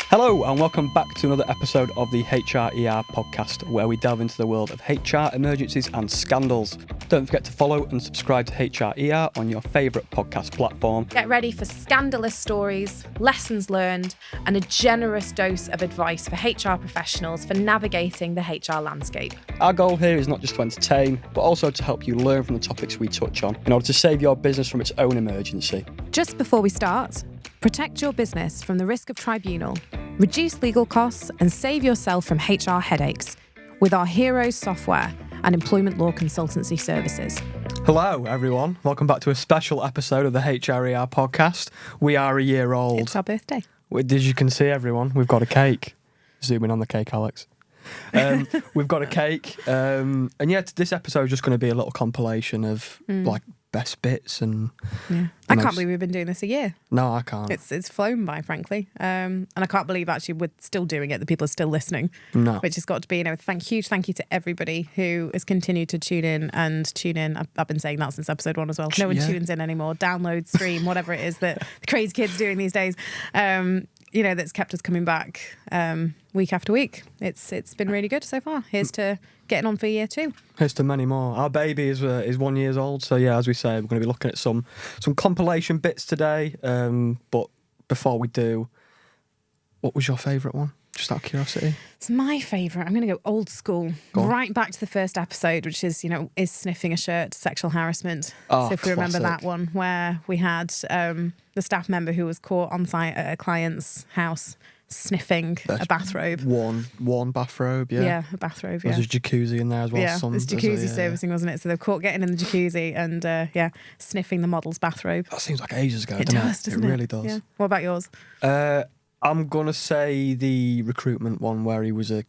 Hello and welcome back to another episode of the HRER podcast, where we delve into the world of HR emergencies and scandals. Don't forget to follow and subscribe to HRER on your favourite podcast platform. Get ready for scandalous stories, lessons learned, and a generous dose of advice for HR professionals for navigating the HR landscape. Our goal here is not just to entertain, but also to help you learn from the topics we touch on in order to save your business from its own emergency. Just before we start, protect your business from the risk of tribunal, reduce legal costs, and save yourself from HR headaches with our HRoes software and employment law consultancy services. Hello, everyone. Welcome back to a special episode of the HRER podcast. We are a year old. It's our birthday. As you can see, everyone, we've got a cake. Zoom in on the cake, Alex. We've got a cake. And yeah, this episode is just going to be a little compilation of like best bits and... Yeah. I can't believe we've been doing this a year. No, I can't. It's flown by, frankly. And I can't believe actually we're still doing it, that people are still listening. No. Which has got to be, huge thank you to everybody who has continued to tune in. I've been saying that since episode 1 as well. No one tunes in anymore. Download, stream, whatever it is that the crazy kids doing these days. That's kept us coming back week after week. It's been really good so far. Here's to getting on for year 2. Here's to many more. Our baby is 1 year old, so yeah, as we say, we're going to be looking at some compilation bits today. But before we do, what was your favourite one? Just out of curiosity. It's my favourite. I'm going to go old school. Right back to the first episode, which is, is sniffing a shirt sexual harassment? Oh, so if we remember classic. that one, where we had the staff member who was caught on site at a client's house sniffing a bathrobe. One bathrobe, yeah. Yeah, a bathrobe, yeah. There's a jacuzzi in there as well. Yeah, there's jacuzzi servicing, wasn't it? So they're caught getting in the jacuzzi and, sniffing the model's bathrobe. That seems like ages ago, It doesn't it? It really does. Yeah. What about yours? I'm going to say the recruitment one where he was a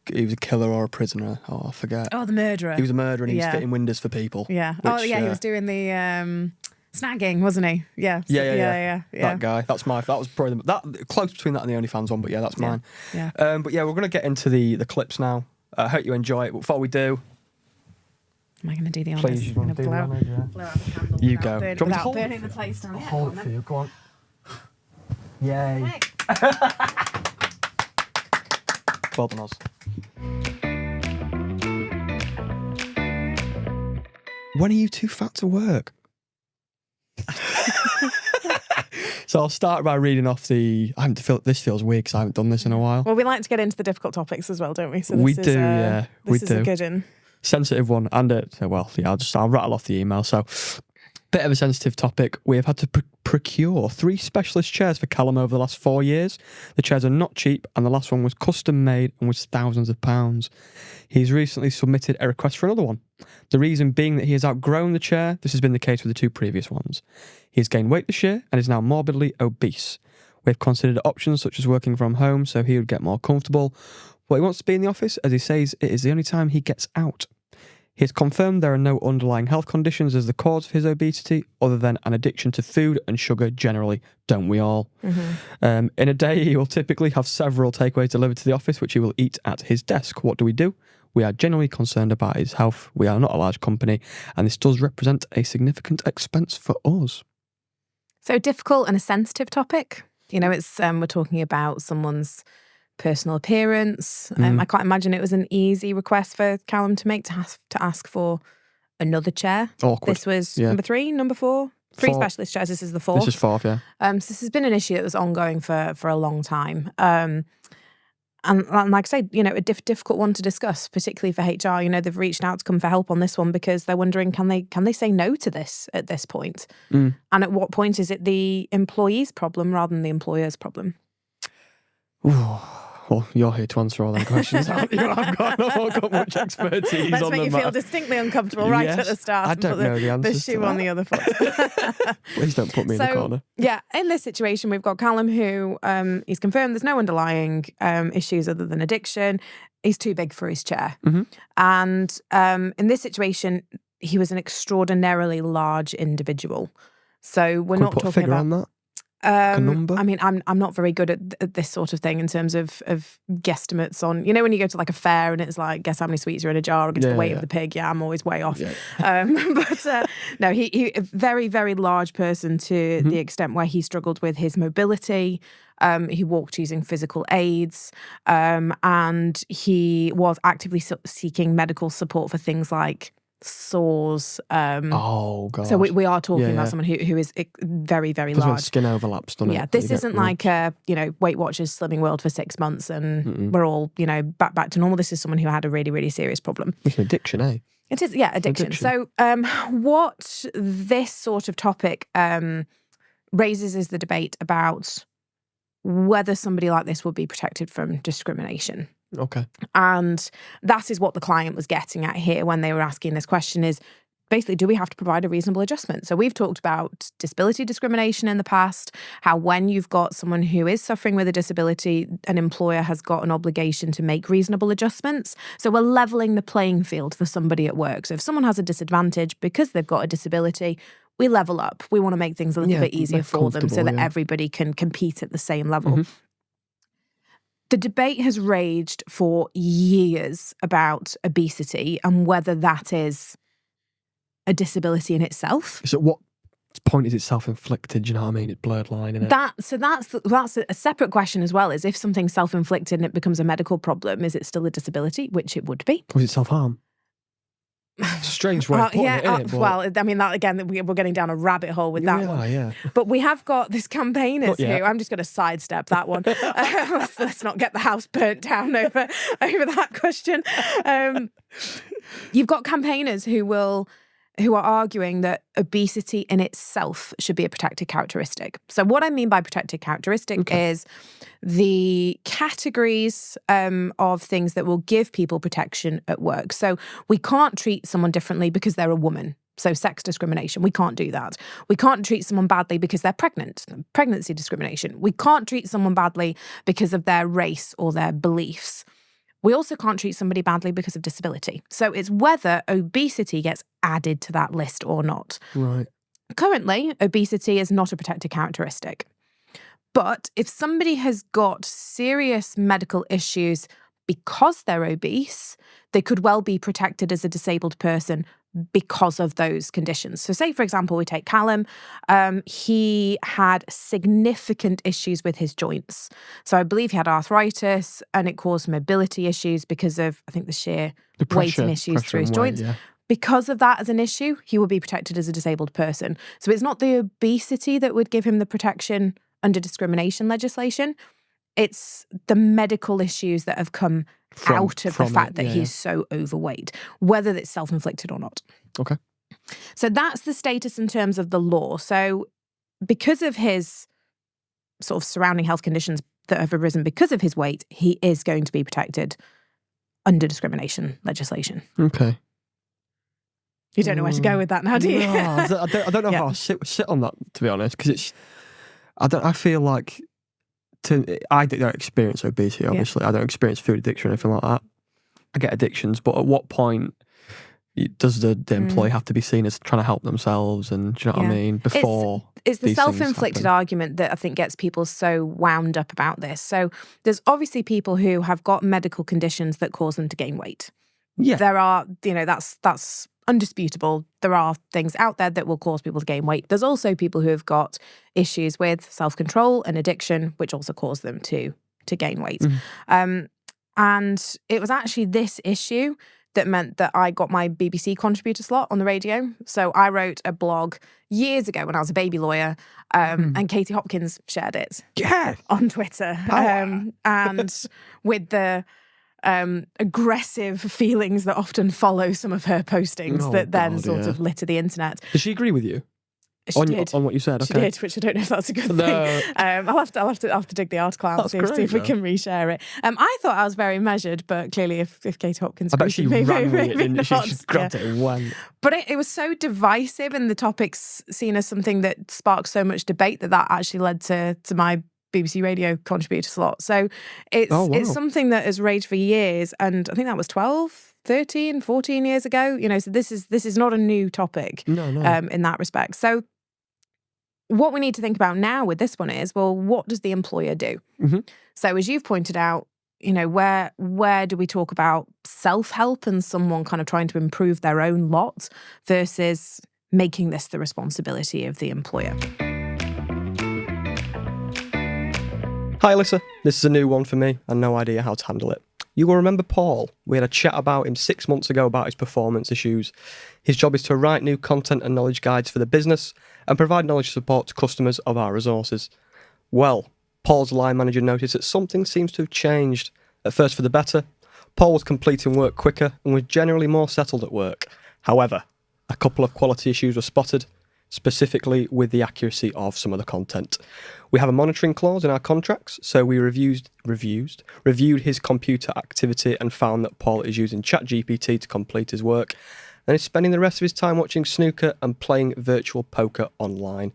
killer or a prisoner. Oh, I forget. Oh, the murderer. He was a murderer and he was fitting windows for people. Yeah. He was doing the snagging, wasn't he? Yeah. Yeah. That guy. That was probably close between that and the OnlyFans one, but yeah, that's mine. Yeah. But yeah, we're going to get into the clips now. I hope you enjoy it. But before we do... Am I going to do the honours? Please, you want to do the honours, yeah. Blow out the candle. You go. Without burning the place down. Hold it for you, go on. Yay. Well done, Oz. When are you too fat to work? So I'll start by reading off this feels weird because I haven't done this in a while. Well, we like to get into the difficult topics as well, don't we? So we do. This is a good one. Sensitive one, and I'll rattle off the email. So, bit of a sensitive topic. We have had to procure 3 specialist chairs for Callum over the last 4 years. The chairs are not cheap, and the last one was custom made and was thousands of pounds. He's recently submitted a request for another one. The reason being that he has outgrown the chair. This has been the case with the 2 previous ones. He has gained weight this year and is now morbidly obese. We have considered options such as working from home so he would get more comfortable, but he wants to be in the office as he says it is the only time he gets out. He has confirmed there are no underlying health conditions as the cause of his obesity other than an addiction to food and sugar generally, don't we all? Mm-hmm. In a day, he will typically have several takeaways delivered to the office, which he will eat at his desk. What do? We are genuinely concerned about his health. We are not a large company, and this does represent a significant expense for us. So difficult and a sensitive topic. It's we're talking about someone's personal appearance. I can't imagine it was an easy request for Callum to make to ask for another chair. Awkward. This was number 3, number 4. 3 specialist chairs. This is the 4th. This is 4th, yeah. So this has been an issue that was ongoing for a long time. And like I say, a difficult one to discuss, particularly for HR. They've reached out to come for help on this one because they're wondering, can they say no to this at this point? And at what point is it the employee's problem rather than the employer's problem? Ooh. Well, you're here to answer all them questions, aren't you? I've not got much expertise Let's on make the you matter. feel distinctly uncomfortable right at the start. I don't know the answers The shoe to on the other foot. Please don't put me in the corner. Yeah, in this situation, we've got Callum who he's confirmed there's no underlying issues other than addiction. He's too big for his chair. Mm-hmm. And in this situation, he was an extraordinarily large individual. So we're not talking about... on that? Like a number? I mean, I'm not very good at this sort of thing in terms of guesstimates on, you know, when you go to like a fair and it's like, guess how many sweets are in a jar or guess the weight of the pig. Yeah, I'm always way off. Yeah. But no, he a very, very large person to the extent where he struggled with his mobility. He walked using physical aids, and he was actively seeking medical support for things like sores. Oh god! So we are talking about someone who is very, very large. When skin overlaps, doesn't it? Yeah, this isn't like Weight Watchers Slimming World for 6 months and we're all back to normal. This is someone who had a really, really serious problem. It's an addiction, eh? It is, yeah, addiction. So what this sort of topic raises is the debate about whether somebody like this would be protected from discrimination. Okay. And that is what the client was getting at here when they were asking this question is basically, do we have to provide a reasonable adjustment? So we've talked about disability discrimination in the past, how when you've got someone who is suffering with a disability, an employer has got an obligation to make reasonable adjustments. So we're leveling the playing field for somebody at work. So if someone has a disadvantage because they've got a disability, we level up. We want to make things a little bit easier for them so that everybody can compete at the same level. The debate has raged for years about obesity and whether that is a disability in itself. So what point is it self-inflicted? Do you know what I mean? It's blurred line, isn't it? That's a separate question as well, is if something's self-inflicted and it becomes a medical problem, is it still a disability? Which it would be. Or is it self-harm? It's a strange way of putting it, isn't it? Well, I mean, that again, we're getting down a rabbit hole with that one. Yeah. But we have got this campaigners who, I'm just going to sidestep that one. Let's not get the house burnt down over that question. You've got campaigners who are arguing that obesity in itself should be a protected characteristic. So what I mean by protected characteristic is the categories of things that will give people protection at work. So we can't treat someone differently because they're a woman. So sex discrimination, we can't do that. We can't treat someone badly because they're pregnant, pregnancy discrimination. We can't treat someone badly because of their race or their beliefs. We also can't treat somebody badly because of disability. So it's whether obesity gets added to that list or not. Right. Currently, obesity is not a protected characteristic. But if somebody has got serious medical issues because they're obese, they could well be protected as a disabled person because of those conditions. So say, for example, we take Callum. He had significant issues with his joints. So I believe he had arthritis and it caused mobility issues because of, I think, the sheer weight and issues through his joints. Yeah. Because of that as an issue, he would be protected as a disabled person. So it's not the obesity that would give him the protection under discrimination legislation. It's the medical issues that have come out of the fact that he's so overweight, whether it's self-inflicted or not. Okay. So that's the status in terms of the law. So because of his sort of surrounding health conditions that have arisen because of his weight, he is going to be protected under discrimination legislation. Okay. You don't know where to go with that now, do you? No, I don't know how I sit on that, to be honest, because I feel like I don't experience obesity, obviously. I don't experience food addiction or anything like that. I get addictions, but at what point does the employee have to be seen as trying to help themselves and, do you know what I mean, before it's the self-inflicted argument that I think gets people so wound up about this. So there's obviously people who have got medical conditions that cause them to gain weight. Yeah. There are, that's undisputable. There are things out there that will cause people to gain weight. There's also people who have got issues with self-control and addiction, which also cause them to gain weight. And it was actually this issue that meant that I got my BBC contributor slot on the radio. So I wrote a blog years ago when I was a baby lawyer, and Katie Hopkins shared it on Twitter. And with the aggressive feelings that often follow some of her postings that of litter the internet. Did she agree with you? She did. On what you said, okay. She did, which I don't know if that's a good thing. I'll have to dig the article out and see if we can reshare it. I thought I was very measured, but clearly if Kate Hopkins... I bet she ran with it, didn't she? She grabbed it and went. But it was so divisive and the topic's seen as something that sparked so much debate that actually led to my BBC Radio contributor slot. So it's something that has raged for years, and I think that was 12, 13, 14 years ago. So this is not a new topic in that respect. So what we need to think about now with this one is, well, what does the employer do? Mm-hmm. So as you've pointed out, where do we talk about self-help and someone kind of trying to improve their own lot versus making this the responsibility of the employer? Hi Elissa, this is a new one for me and no idea how to handle it. You will remember Paul. We had a chat about him 6 months ago about his performance issues. His job is to write new content and knowledge guides for the business and provide knowledge support to customers of our resources. Well, Paul's line manager noticed that something seems to have changed. At first for the better, Paul was completing work quicker and was generally more settled at work. However, a couple of quality issues were spotted, specifically with the accuracy of some of the content. We have a monitoring clause in our contracts, so we reviewed his computer activity and found that Paul is using ChatGPT to complete his work and is spending the rest of his time watching snooker and playing virtual poker online.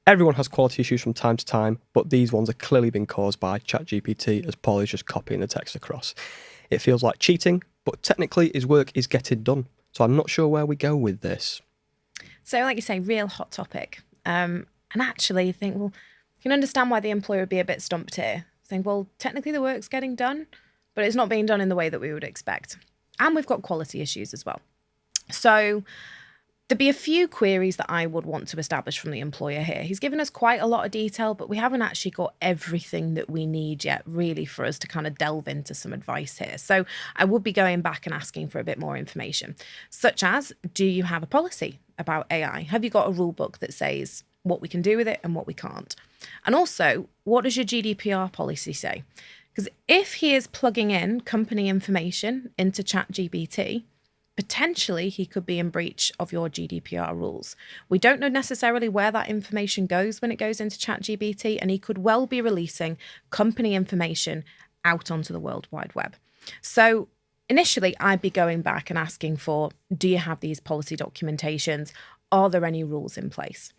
Everyone has quality issues from time to time, but these ones are clearly being caused by ChatGPT as Paul is just copying the text across. It feels like cheating, but technically his work is getting done, so I'm not sure where we go with this. So like you say, real hot topic. And actually you think, well, you can understand why the employer would be a bit stumped here. Saying, well, technically the work's getting done, but it's not being done in the way that we would expect. And we've got quality issues as well. So there'd be a few queries that I would want to establish from the employer here. He's given us quite a lot of detail, but we haven't actually got everything that we need yet, really, for us to kind of delve into some advice here. So I would be going back and asking for a bit more information, such as, do you have a policy about AI? Have you got a rule book that says what we can do with it and what we can't? And also, what does your GDPR policy say? Because if he is plugging in company information into ChatGPT, potentially he could be in breach of your GDPR rules. We don't know necessarily where that information goes when it goes into ChatGPT, and he could well be releasing company information out onto the World Wide Web. So initially, I'd be going back and asking for, do you have these policy documentations? Are there any rules in place?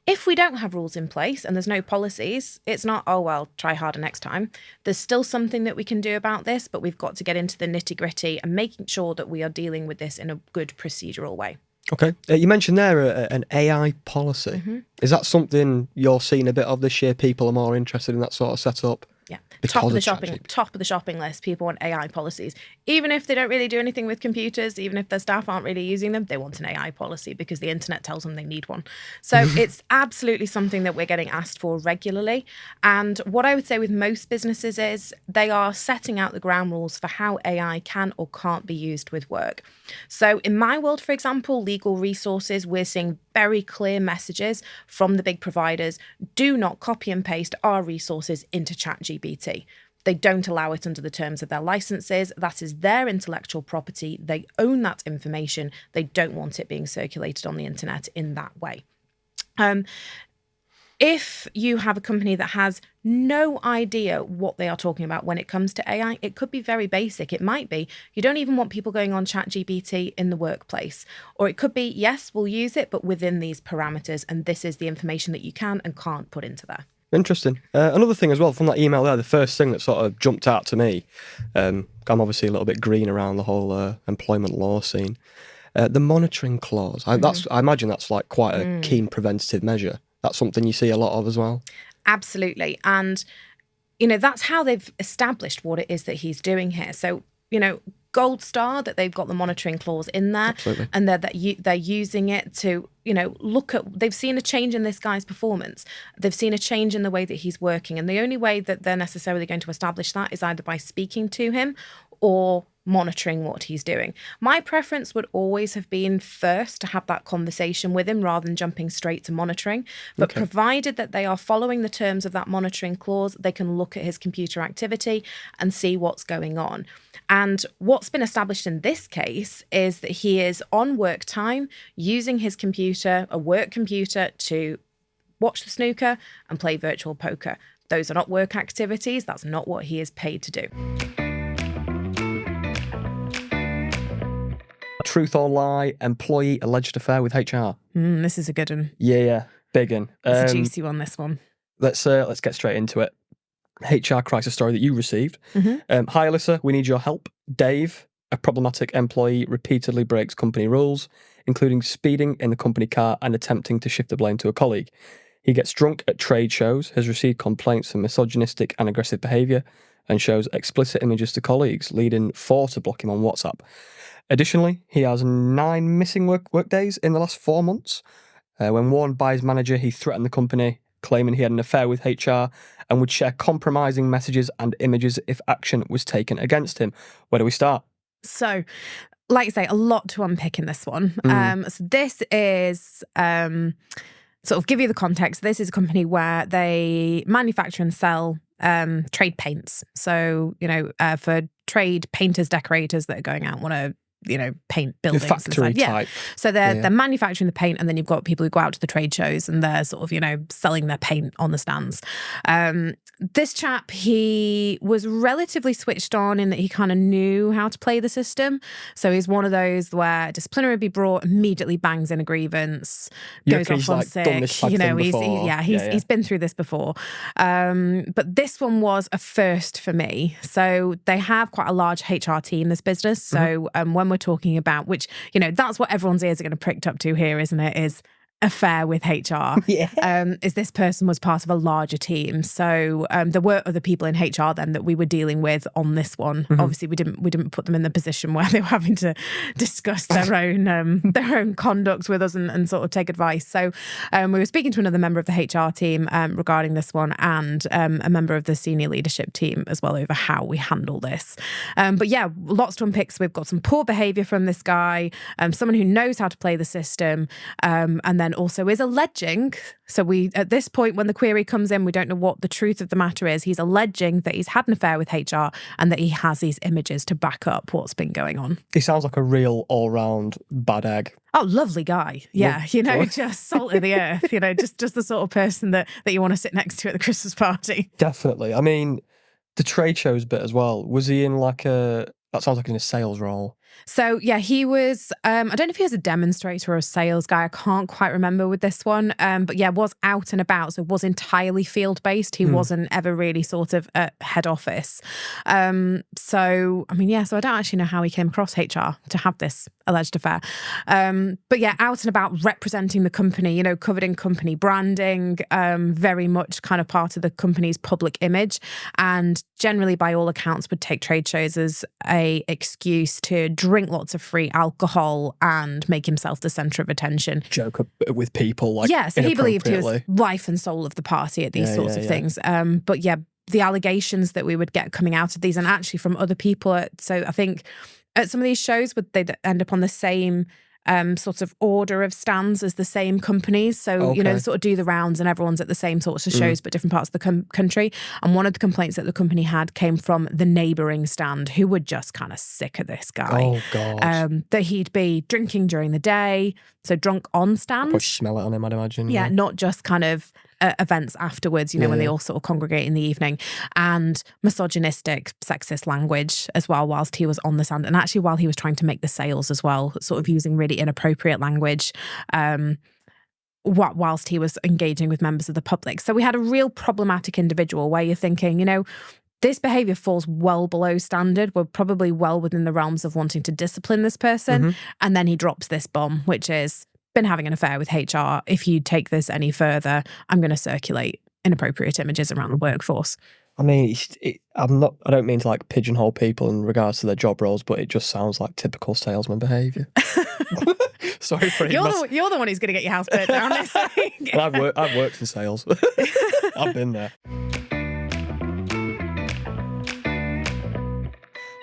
If we don't have rules in place and there's no policies, it's not, oh, well, try harder next time. There's still something that we can do about this, but we've got to get into the nitty-gritty and making sure that we are dealing with this in a good procedural way. Okay. You mentioned there an AI policy. Mm-hmm. Is that something you're seeing a bit of this year? People are more interested in that sort of setup? Yeah, Because top of of the shopping list. People want AI policies, even if they don't really do anything with computers, even if their staff aren't really using them. They want an AI policy because the internet tells them they need one. So it's absolutely something that we're getting asked for regularly. And what I would say with most businesses is they are setting out the ground rules for how AI can or can't be used with work. So in my world, for example, legal resources, we're seeing very clear messages from the big providers. Do not copy and paste our resources into ChatGPT. They don't allow it under the terms of their licenses. That is their intellectual property. They own that information. They don't want it being circulated on the internet in that way. If you have a company that has no idea what they are talking about when it comes to AI, it could be very basic. It might be you don't even want people going on ChatGPT in the workplace. Or it could be, yes, we'll use it, but within these parameters. And this is the information that you can and can't put into there. Interesting. Another thing as well from that email there, the first thing that sort of jumped out to me, I'm obviously a little bit green around the whole employment law scene. The monitoring clause, I imagine that's like quite a keen preventative measure. That's something you see a lot of as well. Absolutely. And, that's how they've established what it is that he's doing here. So, gold star that they've got the monitoring clause in there. Absolutely. And they're using it to, look at, they've seen a change in this guy's performance. They've seen a change in the way that he's working. And the only way that they're necessarily going to establish that is either by speaking to him or monitoring what he's doing. My preference would always have been first to have that conversation with him rather than jumping straight to monitoring. But provided that they are following the terms of that monitoring clause, they can look at his computer activity and see what's going on. And what's been established in this case is that he is on work time using his computer, a work computer, to watch the snooker and play virtual poker. Those are not work activities. That's not what he is paid to do. Truth or lie, employee alleged affair with HR. This is a good one. Yeah, big one. It's a juicy one, this one. Let's get straight into it. HR crisis story that you received. Hi, Elissa, we need your help. Dave, a problematic employee, repeatedly breaks company rules, including speeding in the company car and attempting to shift the blame to a colleague. He gets drunk at trade shows, has received complaints for misogynistic and aggressive behaviour, and shows explicit images to colleagues, leading 4 to block him on WhatsApp. Additionally, he has 9 missing work days in the last 4 months. When warned by his manager, he threatened the company, claiming he had an affair with HR and would share compromising messages and images if action was taken against him. Where do we start? So, like I say, a lot to unpick in this one. So this is, sort of give you the context, this is a company where they manufacture and sell trade paints. So, for trade painters, decorators that are going out, want to paint buildings. Factory type. So they're manufacturing the paint, and then you've got people who go out to the trade shows and they're sort of, selling their paint on the stands. This chap, he was relatively switched on in that he kind of knew how to play the system. So he's one of those where disciplinary would be brought, immediately bangs in a grievance, goes off on sick. He's been through this before. But this one was a first for me. So they have quite a large HR team, this business. So when we're talking about, which, that's what everyone's ears are going to prick up to here, isn't it? Is affair with HR. Is this person was part of a larger team. So there were other people in HR then that we were dealing with on this one. Obviously, we didn't put them in the position where they were having to discuss their own conduct with us and sort of take advice. So we were speaking to another member of the HR team regarding this one, and a member of the senior leadership team as well, over how we handle this. But yeah, lots to unpick. So we've got some poor behaviour from this guy, someone who knows how to play the system, and then also is alleging, so we, at this point when the query comes in, we don't know what the truth of the matter is. He's alleging that he's had an affair with HR and that he has these images to back up what's been going on. He sounds like a real all-round bad egg. Oh, lovely guy. Yeah, just salt of the earth, just the sort of person that you want to sit next to at the Christmas party. Definitely. I mean, the trade shows bit as well. Was he in that sounds like in a sales role. So yeah, he was, I don't know if he was a demonstrator or a sales guy. I can't quite remember with this one. But yeah, was out and about. So was entirely field based. He wasn't ever really sort of at head office. So I don't actually know how he came across HR to have this alleged affair. But yeah, out and about representing the company, covered in company branding, very much kind of part of the company's public image, and generally by all accounts would take trade shows as a excuse to drink lots of free alcohol and make himself the centre of attention. Joke with people, so he believed he was life and soul of the party at these sorts of things. But yeah, the allegations that we would get coming out of these, and actually from other people, so I think at some of these shows, they'd end up on the same sort of order of stands as the same companies. So, they sort of do the rounds and everyone's at the same sorts of shows, but different parts of the country. And one of the complaints that the company had came from the neighbouring stand, who were just kind of sick of this guy. Oh, God. That he'd be drinking during the day, so drunk on stand. Probably smell it on him, I'd imagine. Yeah, not just kind of events afterwards, when they all sort of congregate in the evening, and misogynistic, sexist language as well whilst he was on the stand, and actually while he was trying to make the sales as well, sort of using really inappropriate language whilst he was engaging with members of the public. So we had a real problematic individual where you're thinking, this behaviour falls well below standard. We're probably well within the realms of wanting to discipline this person. And then he drops this bomb, which is, been having an affair with HR. If you take this any further, I'm going to circulate inappropriate images around the workforce. I mean, I don't mean to pigeonhole people in regards to their job roles, but it just sounds like typical salesman behaviour. Sorry for it. You're the one who's going to get your house burnt down this week. I've worked in sales. I've been there.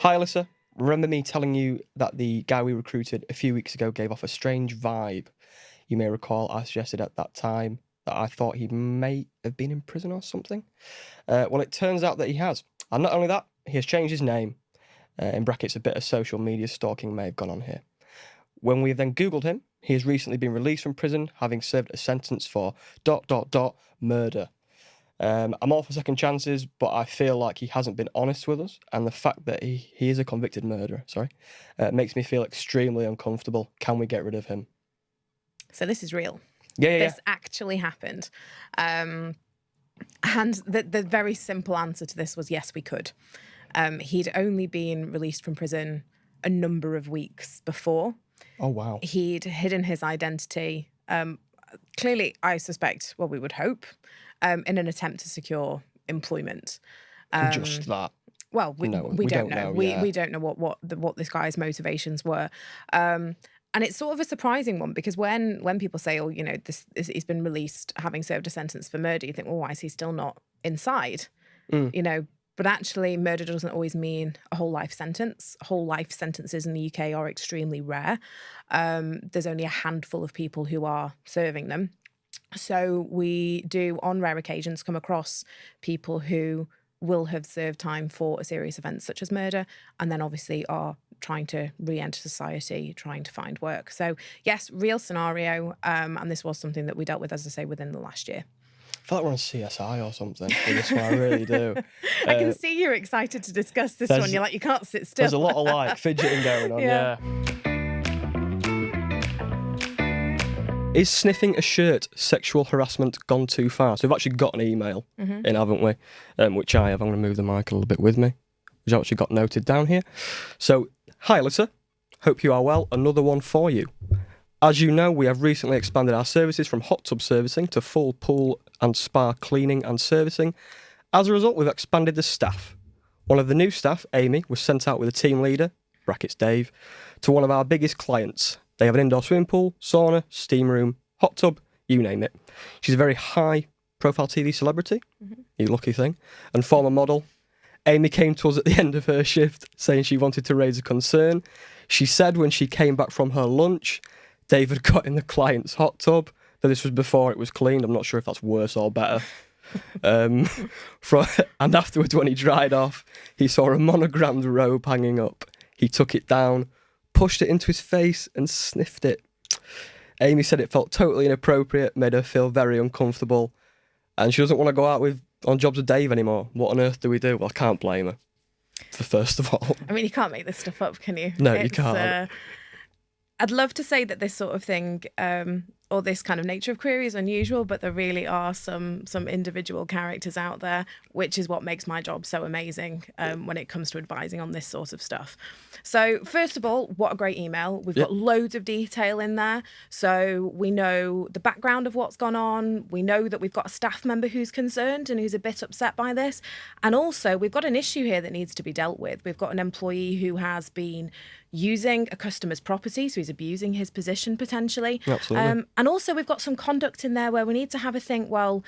Hi, Elissa. Remember me telling you that the guy we recruited a few weeks ago gave off a strange vibe? You may recall I suggested at that time that I thought he may have been in prison or something. Well, it turns out that he has. And not only that, he has changed his name. In brackets, a bit of social media stalking may have gone on here. When we then Googled him, he has recently been released from prison, having served a sentence for ... murder. I'm all for second chances, but I feel like he hasn't been honest with us, and the fact that he is a convicted murderer, makes me feel extremely uncomfortable. Can we get rid of him? So this is real. Yeah. This actually happened. And the very simple answer to this was yes, we could. He'd only been released from prison a number of weeks before. Oh, wow. He'd hidden his identity. clearly, I suspect, well, we would hope, in an attempt to secure employment. Just that. Well, we don't know. Yeah. We don't know what this guy's motivations were. And it's sort of a surprising one because when people say, oh, he's been released having served a sentence for murder, you think, well, why is he still not inside? But actually, murder doesn't always mean a whole life sentence. Whole life sentences in the UK are extremely rare. There's only a handful of people who are serving them. So we do, on rare occasions, come across people who will have served time for a serious offence such as murder, and then obviously are trying to re-enter society, trying to find work. So yes, real scenario, and this was something that we dealt with, as I say, within the last year. I feel like we're on CSI or something with this one, I really do. I can see you're excited to discuss this one. You're like, you can't sit still. There's a lot of fidgeting going on, yeah. Is sniffing a shirt sexual harassment gone too far? So we've actually got an email in, haven't we? Which I have. I'm going to move the mic a little bit with me, which I actually got noted down here. So, hi, Elissa. Hope you are well. Another one for you. As you know, we have recently expanded our services from hot tub servicing to full pool and spa cleaning and servicing. As a result, we've expanded the staff. One of the new staff, Amy, was sent out with a team leader, brackets Dave, to one of our biggest clients. They have an indoor swimming pool, sauna, steam room, hot tub, you name it. She's a very high-profile TV celebrity, you lucky thing, and former model. Amy came to us at the end of her shift saying she wanted to raise a concern. She said when she came back from her lunch, David got in the client's hot tub, but this was before it was cleaned. I'm not sure if that's worse or better. And afterwards, when he dried off, he saw a monogrammed robe hanging up. He took it down, pushed it into his face and sniffed it. Amy said it felt totally inappropriate, made her feel very uncomfortable, and she doesn't want to go out on jobs with Dave anymore. What on earth do we do? Well, I can't blame her, first of all. I mean, you can't make this stuff up, can you? No, you can't. I'd love to say that this sort of thing, or this kind of nature of query is unusual, but there really are some individual characters out there, which is what makes my job so amazing when it comes to advising on this sort of stuff. So first of all, what a great email. We've got loads of detail in there. So we know the background of what's gone on. We know that we've got a staff member who's concerned and who's a bit upset by this. And also we've got an issue here that needs to be dealt with. We've got an employee who has been using a customer's property, so he's abusing his position potentially. Absolutely. And also we've got some conduct in there where we need to have a think, well,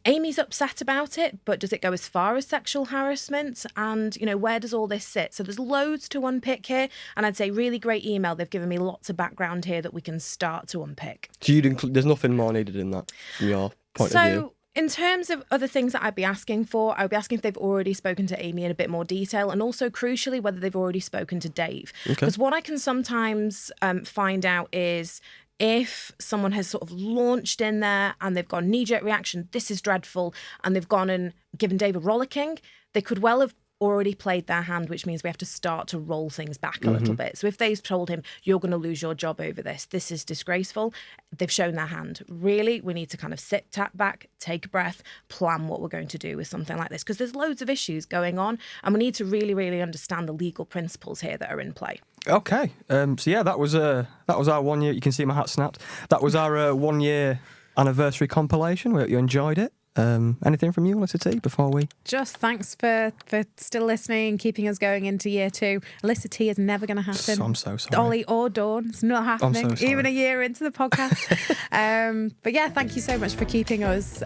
Amy's upset about it, but does it go as far as sexual harassment? And, where does all this sit? So there's loads to unpick here. And I'd say really great email. They've given me lots of background here that we can start to unpick. So there's nothing more needed in that from your point of view? In terms of other things that I'd be asking for, I would be asking if they've already spoken to Amy in a bit more detail, and also crucially whether they've already spoken to Dave. Because what I can sometimes find out is if someone has sort of launched in there and they've got a knee-jerk reaction, this is dreadful, and they've gone and given Dave a rollicking, they could well have already played their hand, which means we have to start to roll things back a little bit. So if they've told him, you're going to lose your job over this is disgraceful, they've shown their hand. Really, we need to kind of tap back, take a breath, plan what we're going to do with something like this, because there's loads of issues going on, and we need to really, really understand the legal principles here that are in play. Okay, so yeah, that was our 1 year. You can see my hat snapped. That was our 1 year anniversary compilation. We hope you enjoyed it. Anything from you, Elissa T, before we... Just thanks for still listening, keeping us going into year 2. Elissa T is never going to happen. I'm so sorry. Ollie or Dawn, it's not happening, I'm so sorry. even a year into the podcast. But yeah, thank you so much for keeping us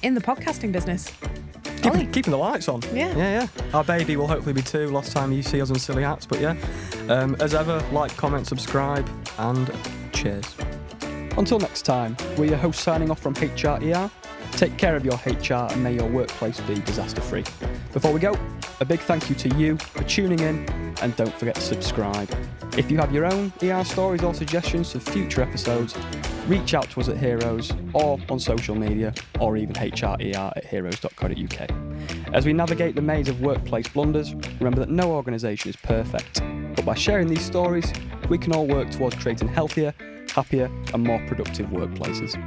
in the podcasting business. Keeping the lights on. Yeah. Our baby will hopefully be 2 last time you see us on Silly Hats. But yeah, as ever, like, comment, subscribe, and cheers. Until next time, we're your hosts signing off from HRER. Take care of your HR and may your workplace be disaster-free. Before we go, a big thank you to you for tuning in, and don't forget to subscribe. If you have your own ER stories or suggestions for future episodes, reach out to us at HRoes or on social media, or even HRER@HRoes.co.uk. As we navigate the maze of workplace blunders, remember that no organisation is perfect, but by sharing these stories, we can all work towards creating healthier, happier and more productive workplaces.